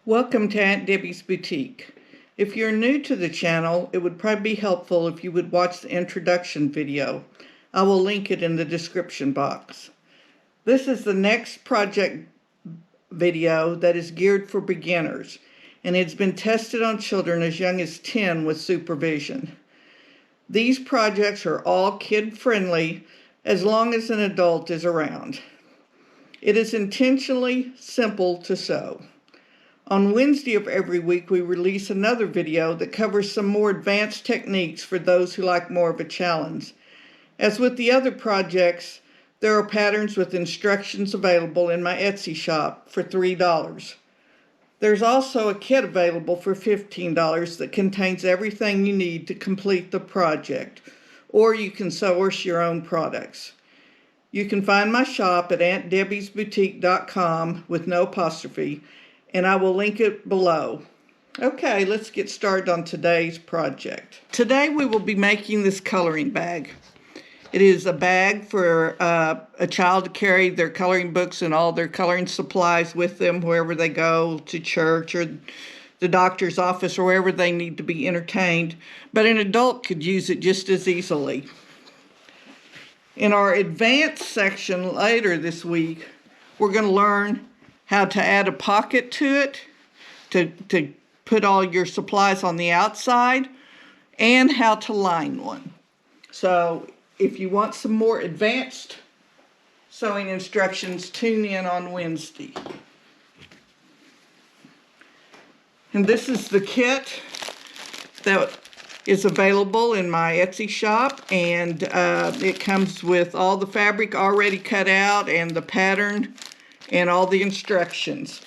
Welcome to Aunt Debbie's Boutique. If you're new to the channel, it would probably be helpful if you would watch the introduction video. I will link it in the description box. This is the next project video that is geared for beginners, and it's been tested on children as young as 10 with supervision. These projects are all kid-friendly as long as an adult is around. It is intentionally simple to sew. On Wednesday of every week, we release another video that covers some more advanced techniques for those who like more of a challenge. As with the other projects, there are patterns with instructions available in my Etsy shop for $3. There's also a kit available for $15 that contains everything you need to complete the project, or you can source your own products. You can find my shop at AuntDebbiesBoutique.com with no apostrophe, and I will link it below. Okay, let's get started on today's project. Today we will be making this coloring bag. It is a bag for a child to carry their coloring books and all their coloring supplies with them wherever they go, to church or the doctor's office or wherever they need to be entertained. But an adult could use it just as easily. In our advanced section later this week, we're going to learn how to add a pocket to it, to put all your supplies on the outside, and how to line one. So if you want some more advanced sewing instructions, tune in on Wednesday. And this is the kit that is available in my Etsy shop, and it comes with all the fabric already cut out and the pattern and all the instructions.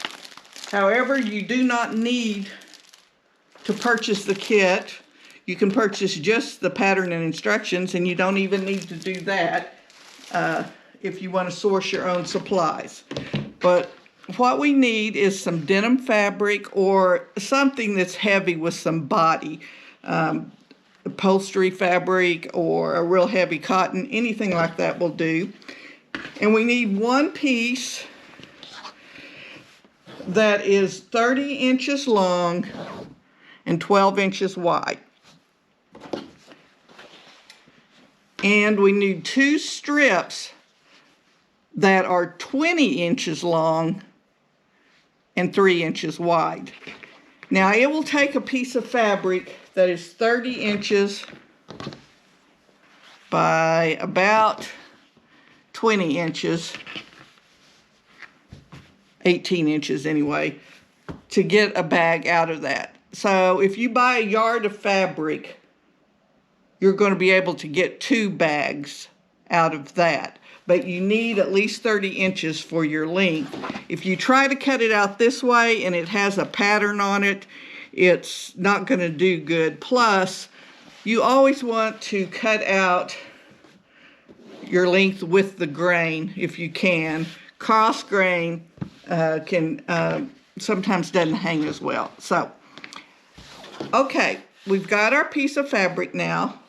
However, you do not need to purchase the kit. You can purchase just the pattern and instructions, and you don't even need to do that if you want to source your own supplies. But what we need is some denim fabric or something that's heavy with some body. Upholstery fabric or a real heavy cotton, anything like that will do. And we need one piece that is 30 inches long and 12 inches wide. And we need two strips that are 20 inches long and 3 inches wide. Now it will take a piece of fabric that is 30 inches by about 20 inches, 18 inches anyway, to get a bag out of that. So if you buy a yard of fabric, you're going to be able to get 2 bags out of that. But you need at least 30 inches for your length. If you try to cut it out this way and it has a pattern on it, it's not going to do good. Plus, you always want to cut out your length with the grain if you can. Cross grain sometimes doesn't hang as well. So, okay, we've got our piece of fabric now,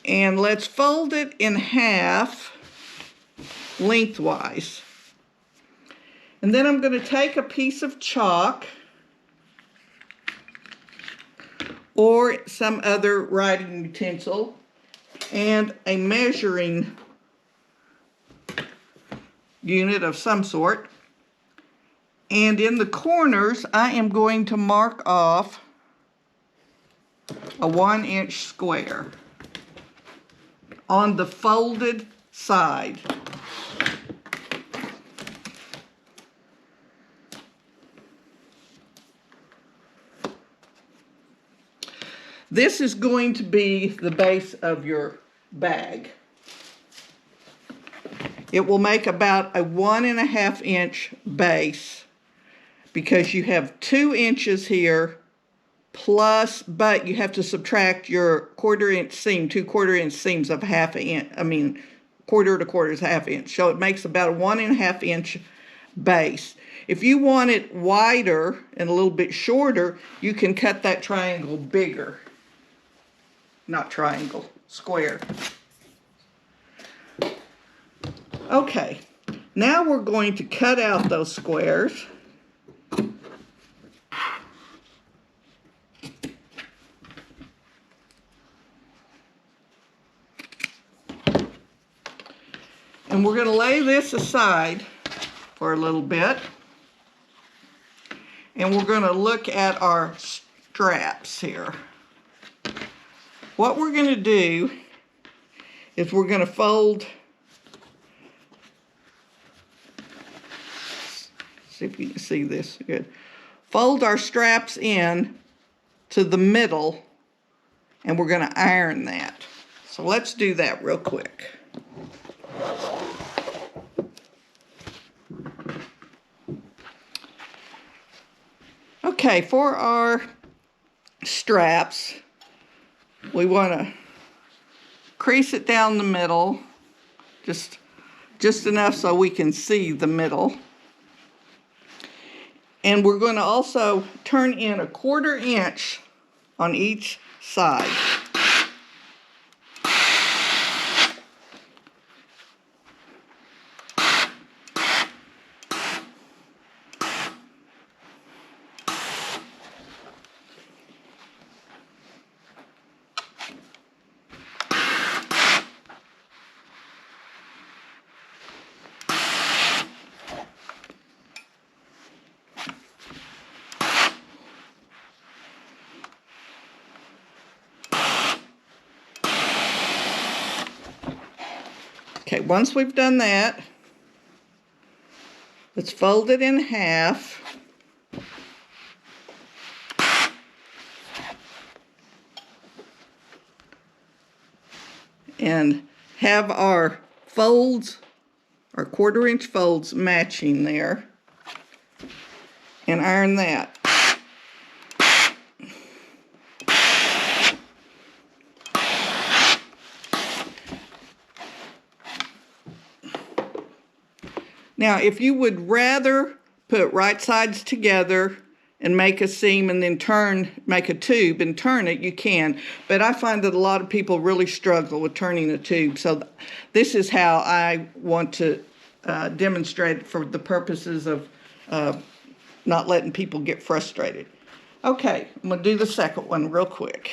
and let's fold it in half lengthwise. And then I'm going to take a piece of chalk or some other writing utensil and a measuring unit of some sort. And in the corners, I am going to mark off a 1-inch square on the folded side. This is going to be the base of your bag. It will make about a 1.5 inch base because you have 2 inches here plus, but you have to subtract your 1/4 inch seam, 2 1/4 inch seams of 1/2 inch, quarter to quarter is 1/2 inch. So it makes about a 1.5 inch base. If you want it wider and a little bit shorter, you can cut that triangle bigger. Not triangle, square. Okay, now we're going to cut out those squares And we're going to lay this aside for a little bit. And we're going to look at our straps here. What we're going to do is we're going to fold, see if you can see this good, fold our straps in to the middle, and we're going to iron that. So let's do that real quick. Okay, for our straps, we want to crease it down the middle, just enough so we can see the middle. And we're going to also turn in 1/4 inch on each side. Okay, once we've done that, let's fold it in half. And have our folds, our 1/4 inch folds matching there. And iron that. Now, if you would rather put right sides together and make a seam and then make a tube and turn it, you can. But I find that a lot of people really struggle with turning a tube. So this is how I want to demonstrate for the purposes of not letting people get frustrated. Okay, I'm going to do the second one real quick.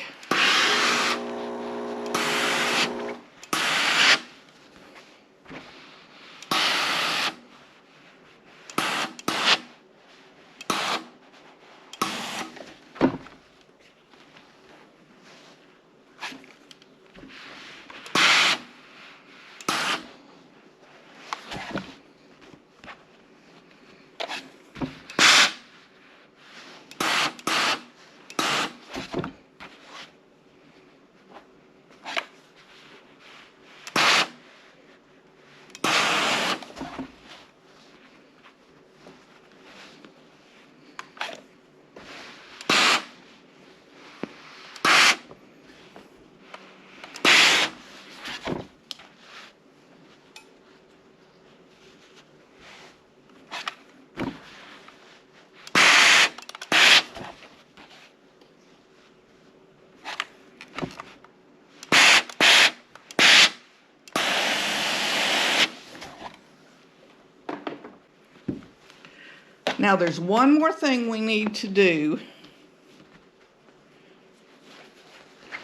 Now there's one more thing we need to do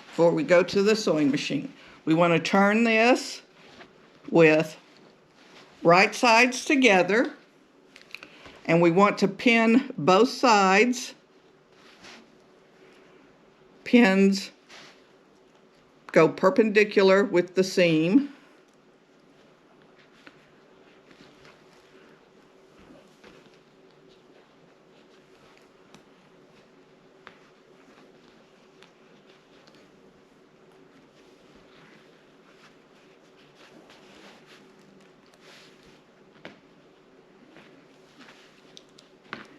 before we go to the sewing machine. We want to turn this with right sides together, and we want to pin both sides. Pins go perpendicular with the seam.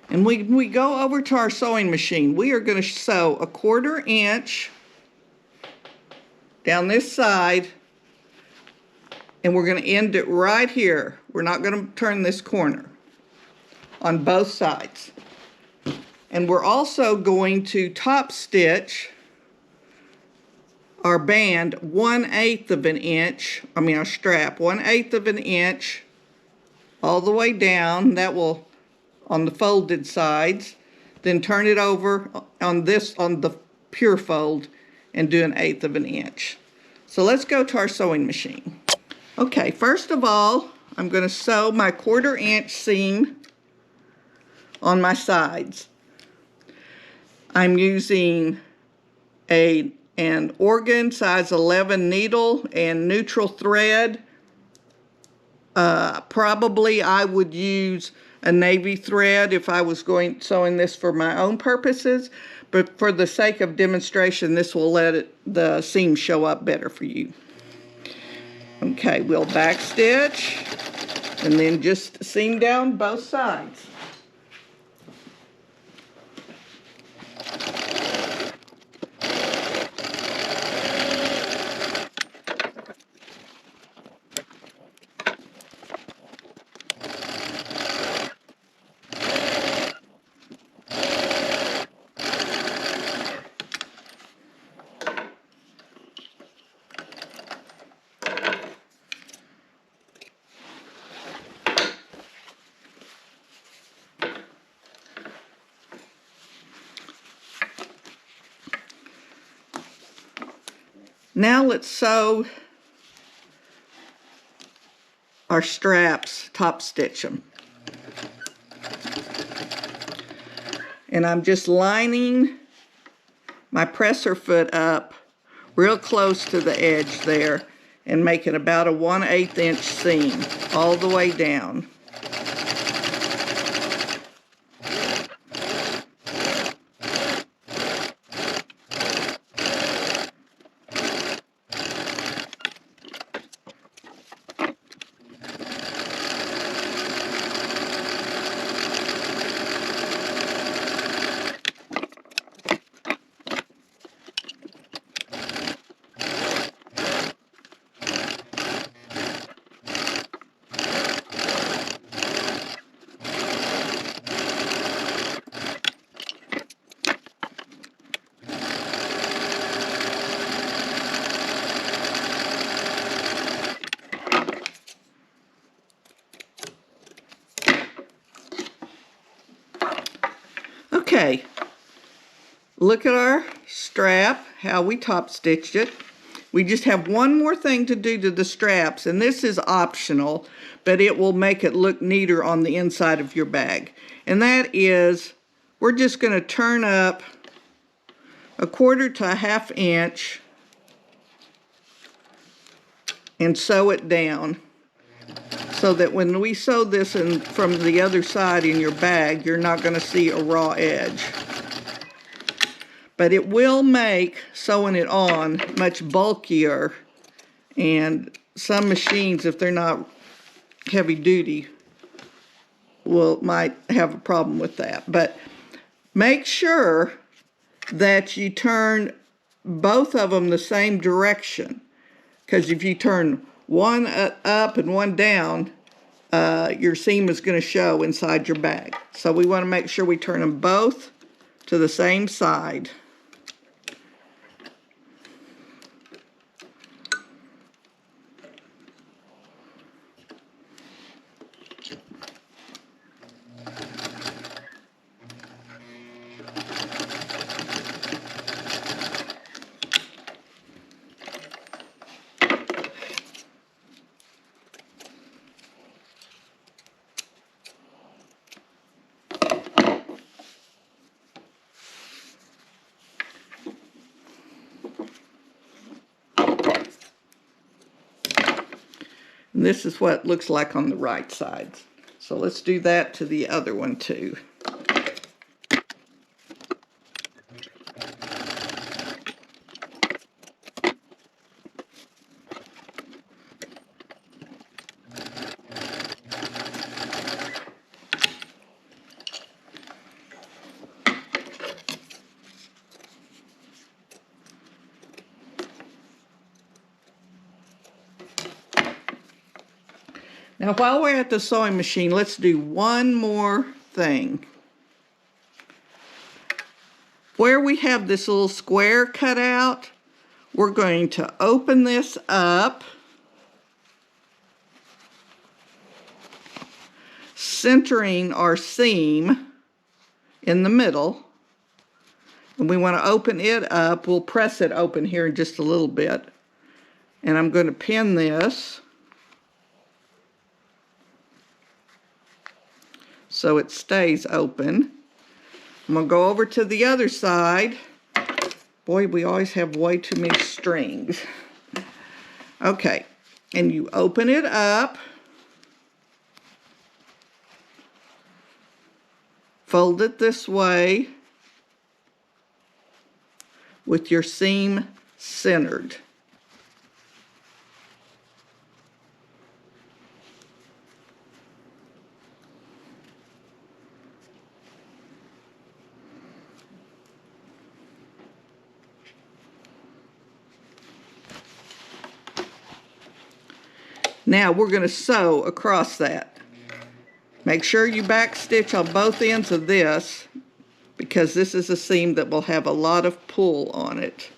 And when we go over to our sewing machine, we are going to sew 1/4 inch down this side, and we're going to end it right here. We're not going to turn this corner on both sides. And we're also going to top stitch our band 1/8 of an inch, our strap 1/8 of an inch all the way down. That will on the folded sides, then turn it over on the pure fold and do 1/8 of an inch. So let's go to our sewing machine. Okay, first of all, I'm going to sew my 1/4 inch seam on my sides. I'm using an Organ size 11 needle and neutral thread. Probably I would use a navy thread if I was sewing this for my own purposes, but for the sake of demonstration, this will let the seam show up better for you. Okay, we'll back stitch and then just seam down both sides. Now let's sew our straps, top stitch them. And I'm just lining my presser foot up real close to the edge there and making about a 1/8 inch seam all the way down. Okay, look at our strap, how we top stitched it. We just have one more thing to do to the straps, and this is optional, but it will make it look neater on the inside of your bag. And that is, we're just going to turn up 1/4 to 1/2 inch and sew it down, so that when we sew this in from the other side in your bag, you're not going to see a raw edge. But it will make sewing it on much bulkier, and some machines, if they're not heavy duty, might have a problem with that. But make sure that you turn both of them the same direction, because if you turn one up and one down, your seam is going to show inside your bag. So we want to make sure we turn them both to the same side. And this is what it looks like on the right side. So let's do that to the other one too. Now, while we're at the sewing machine, let's do one more thing. Where we have this little square cut out, we're going to open this up, centering our seam in the middle. And we want to open it up. We'll press it open here in just a little bit. And I'm going to pin this so it stays open. I'm going to go over to the other side. Boy, we always have way too many strings. Okay, and you open it up. Fold it this way with your seam centered. Now we're going to sew across that. Make sure you back stitch on both ends of this, because this is a seam that will have a lot of pull on it.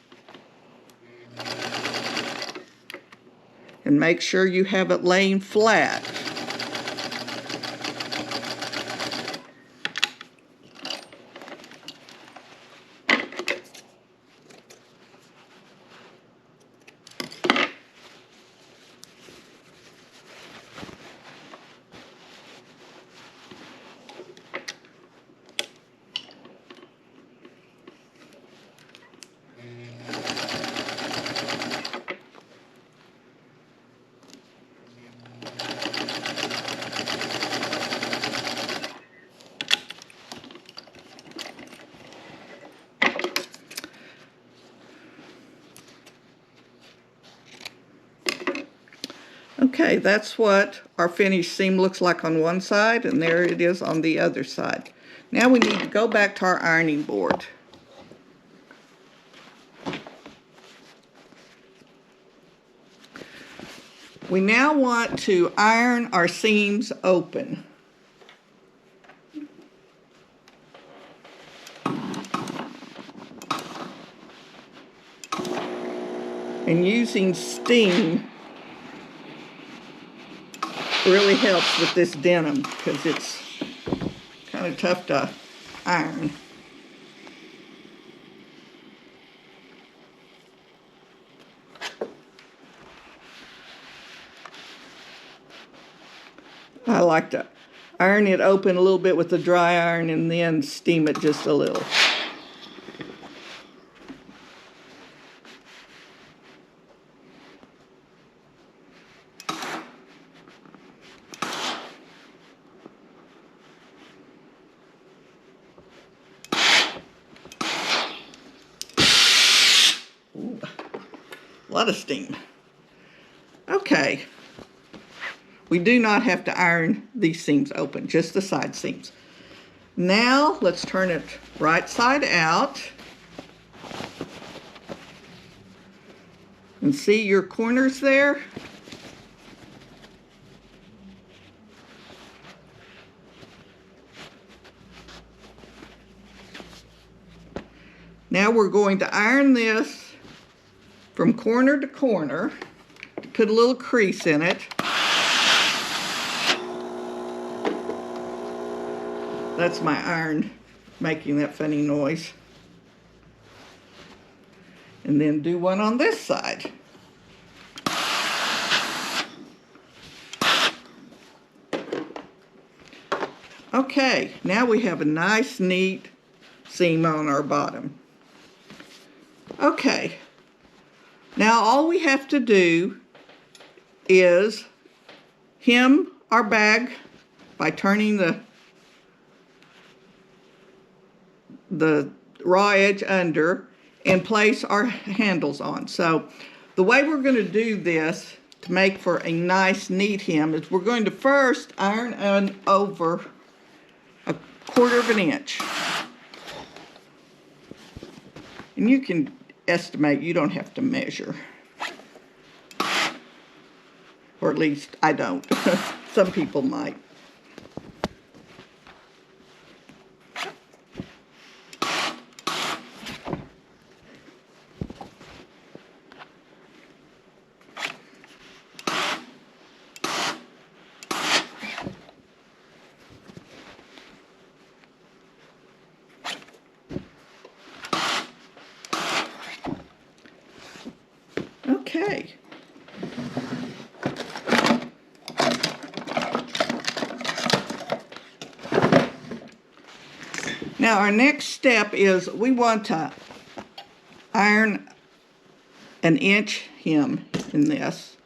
And make sure you have it laying flat. Okay, that's what our finished seam looks like on one side, and there it is on the other side. Now we need to go back to our ironing board. We now want to iron our seams open. And using steam really helps with this denim because it's kind of tough to iron. I like to iron it open a little bit with the dry iron and then steam it just a little. Ooh, a lot of steam. Okay. We do not have to iron these seams open, just the side seams. Now let's turn it right side out. And see your corners there? Now we're going to iron this from corner to corner. Put a little crease in it. That's my iron making that funny noise. And then do one on this side. Okay, now we have a nice, neat seam on our bottom. Okay, now all we have to do is hem our bag by turning the raw edge under and place our handles on. So the way we're going to do this to make for a nice neat hem is we're going to first iron over 1/4 of an inch. And you can estimate, you don't have to measure. Or at least I don't. Some people might. Okay. Now our next step is we want to iron an inch hem in this.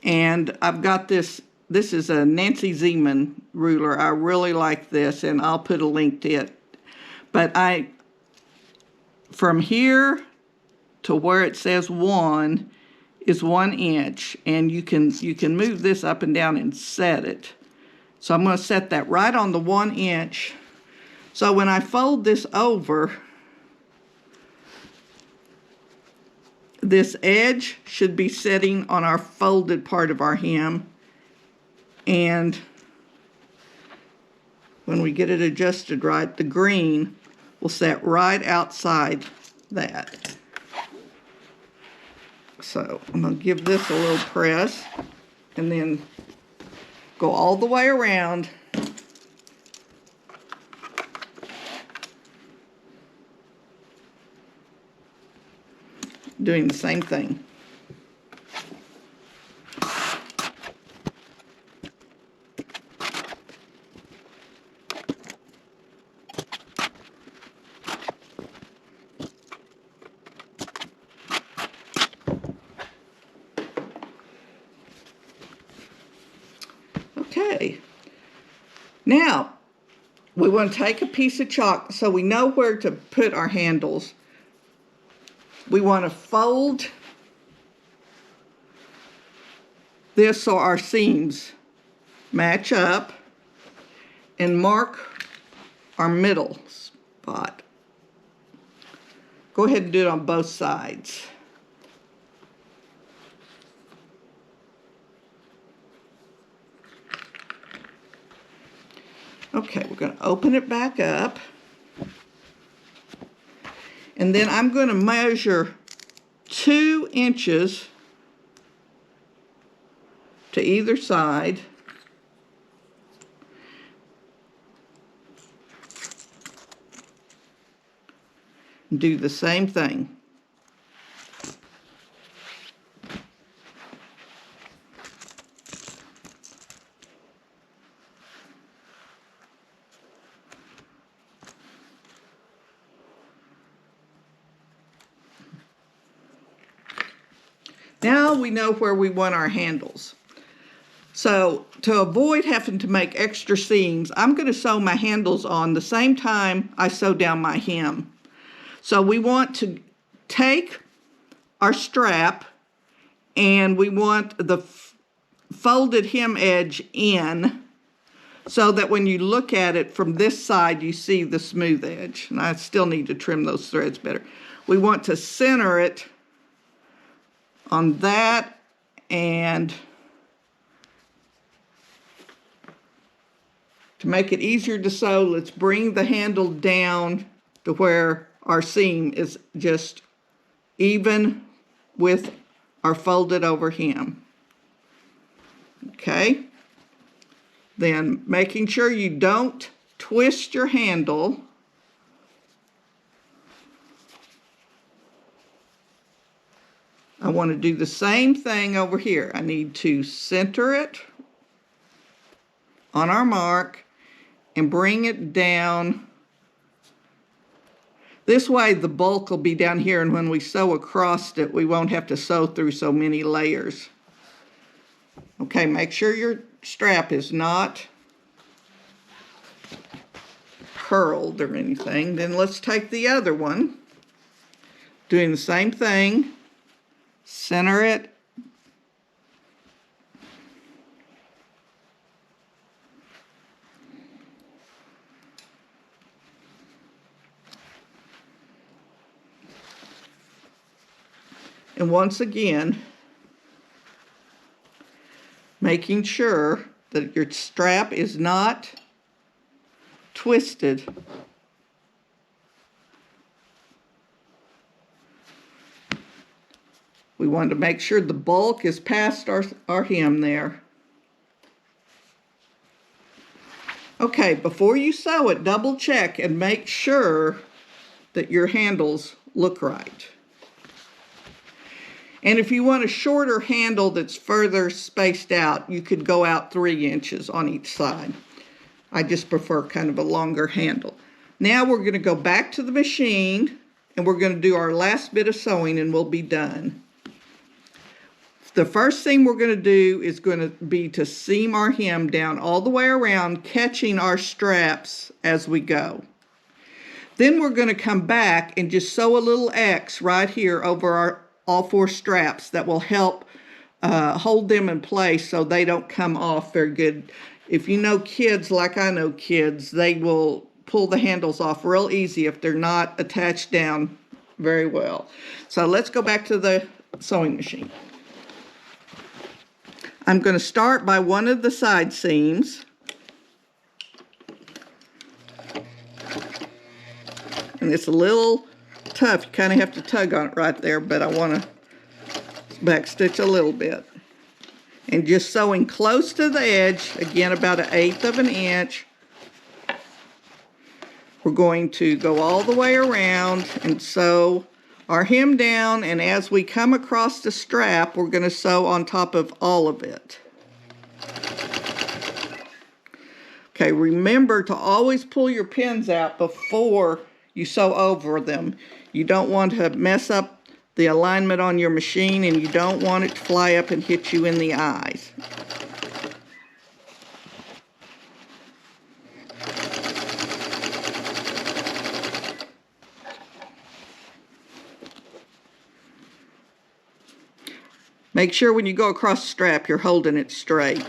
And I've got this is a Nancy Zeman ruler. I really like this, and I'll put a link to it. But from here to where it says 1 is 1 inch, and you can move this up and down and set it. So I'm going to set that right on the 1 inch. So when I fold this over, this edge should be sitting on our folded part of our hem, and when we get it adjusted right, the green will set right outside that. So I'm going to give this a little press and then go all the way around. Doing the same thing. Okay. Now, we want to take a piece of chalk so we know where to put our handles. We want to fold this so our seams match up and mark our middle spot. Go ahead and do it on both sides. Okay, we're going to open it back up. And then I'm going to measure 2 inches to either side. And do the same thing. Now we know where we want our handles. So to avoid having to make extra seams, I'm going to sew my handles on the same time I sew down my hem. So we want to take our strap and we want the folded hem edge in so that when you look at it from this side, you see the smooth edge. And I still need to trim those threads better. We want to center it on that, and to make it easier to sew, let's bring the handle down to where our seam is just even with our folded over hem. Okay, then making sure you don't twist your handle. I want to do the same thing over here. I need to center it on our mark and bring it down. This way the bulk will be down here, and when we sew across it, we won't have to sew through so many layers. Okay, make sure your strap is not curled or anything. Then let's take the other one, doing the same thing. Center it. And once again, making sure that your strap is not twisted. We want to make sure the bulk is past our hem there. Okay, before you sew it, double check and make sure that your handles look right. And if you want a shorter handle that's further spaced out, you could go out 3 inches on each side. I just prefer kind of a longer handle. Now we're going to go back to the machine and we're going to do our last bit of sewing and we'll be done. The first thing we're going to do is going to be to seam our hem down all the way around, catching our straps as we go. Then we're going to come back and just sew a little X right here over all 4 straps that will help hold them in place so they don't come off very good. If you know kids like I know kids, they will pull the handles off real easy if they're not attached down very well. So let's go back to the sewing machine. I'm going to start by one of the side seams. And it's a little tough. You kind of have to tug on it right there, but I want to backstitch a little bit. And just sewing close to the edge, again about 1/8 of an inch. We're going to go all the way around and sew our hem down, and as we come across the strap, we're going to sew on top of all of it. Okay, remember to always pull your pins out before you sew over them. You don't want to mess up the alignment on your machine, and you don't want it to fly up and hit you in the eyes. Make sure when you go across the strap, you're holding it straight.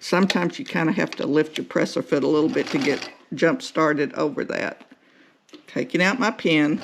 Sometimes you kind of have to lift your presser foot a little bit to get jump started over that. Taking out my pin.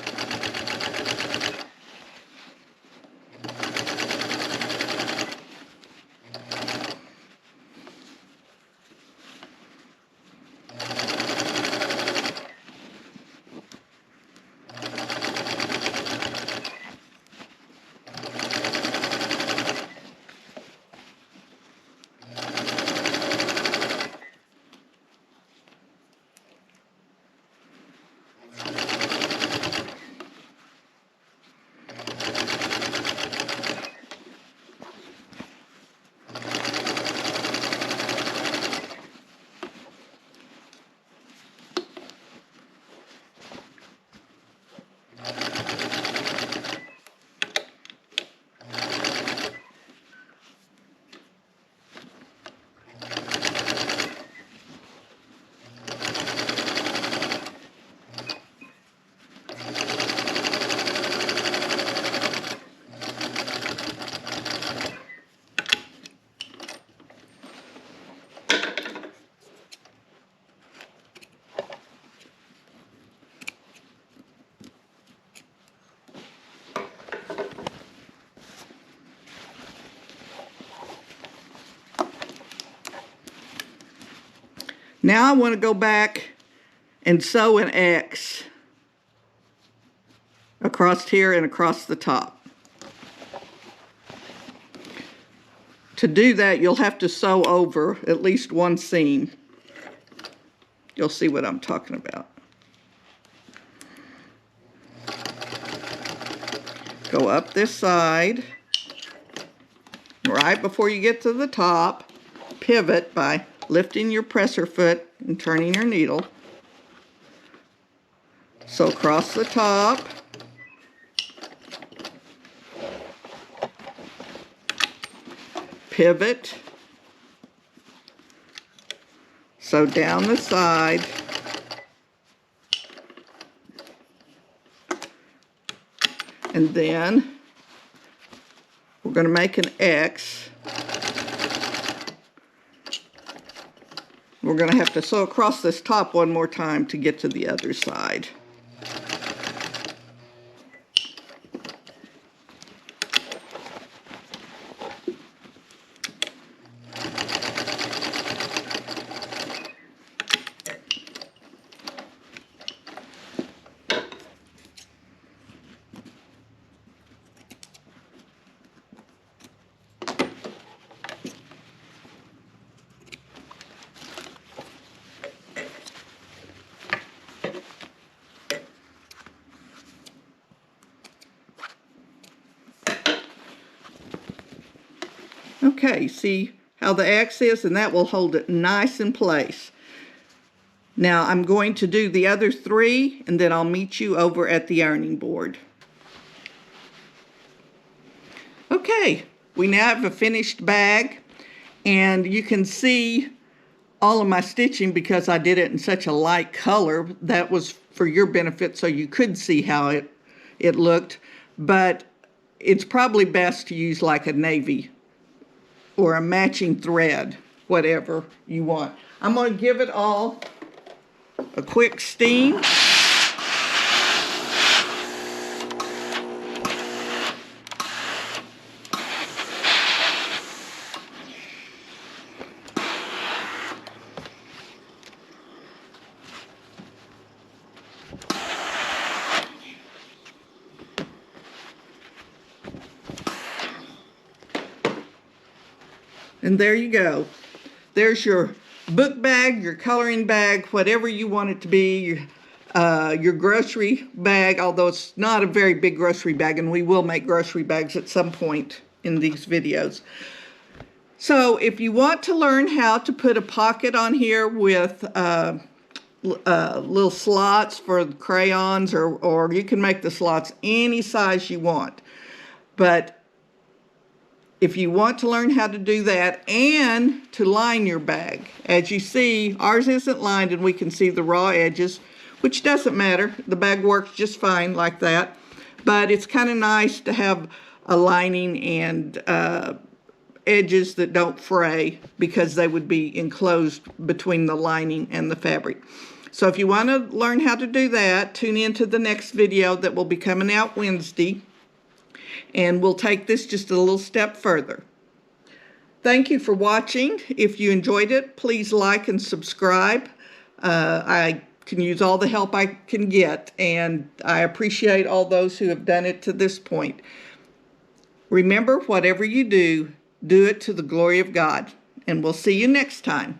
Now I want to go back and sew an X across here and across the top. To do that, you'll have to sew over at least one seam. You'll see what I'm talking about. Go up this side. Right before you get to the top, pivot by lifting your presser foot and turning your needle. So across the top. Pivot. So down the side. And then we're going to make an X. We're going to have to sew across this top one more time to get to the other side. Okay, see how the X is, and that will hold it nice in place. Now I'm going to do the other 3 and then I'll meet you over at the ironing board. Okay, we now have a finished bag, and you can see all of my stitching because I did it in such a light color. That was for your benefit so you could see how it looked, but it's probably best to use like a navy or a matching thread, whatever you want. I'm going to give it all a quick steam. And there you go. There's your book bag, your coloring bag, whatever you want it to be, your grocery bag, although it's not a very big grocery bag, and we will make grocery bags at some point in these videos. So if you want to learn how to put a pocket on here with little slots for crayons, or you can make the slots any size you want. But if you want to learn how to do that and to line your bag, as you see, ours isn't lined and we can see the raw edges, which doesn't matter. The bag works just fine like that. But it's kind of nice to have a lining and edges that don't fray because they would be enclosed between the lining and the fabric. So if you want to learn how to do that, tune into the next video that will be coming out Wednesday. And we'll take this just a little step further. Thank you for watching. If you enjoyed it, please like and subscribe. I can use all the help I can get, and I appreciate all those who have done it to this point. Remember, whatever you do, do it to the glory of God. And we'll see you next time.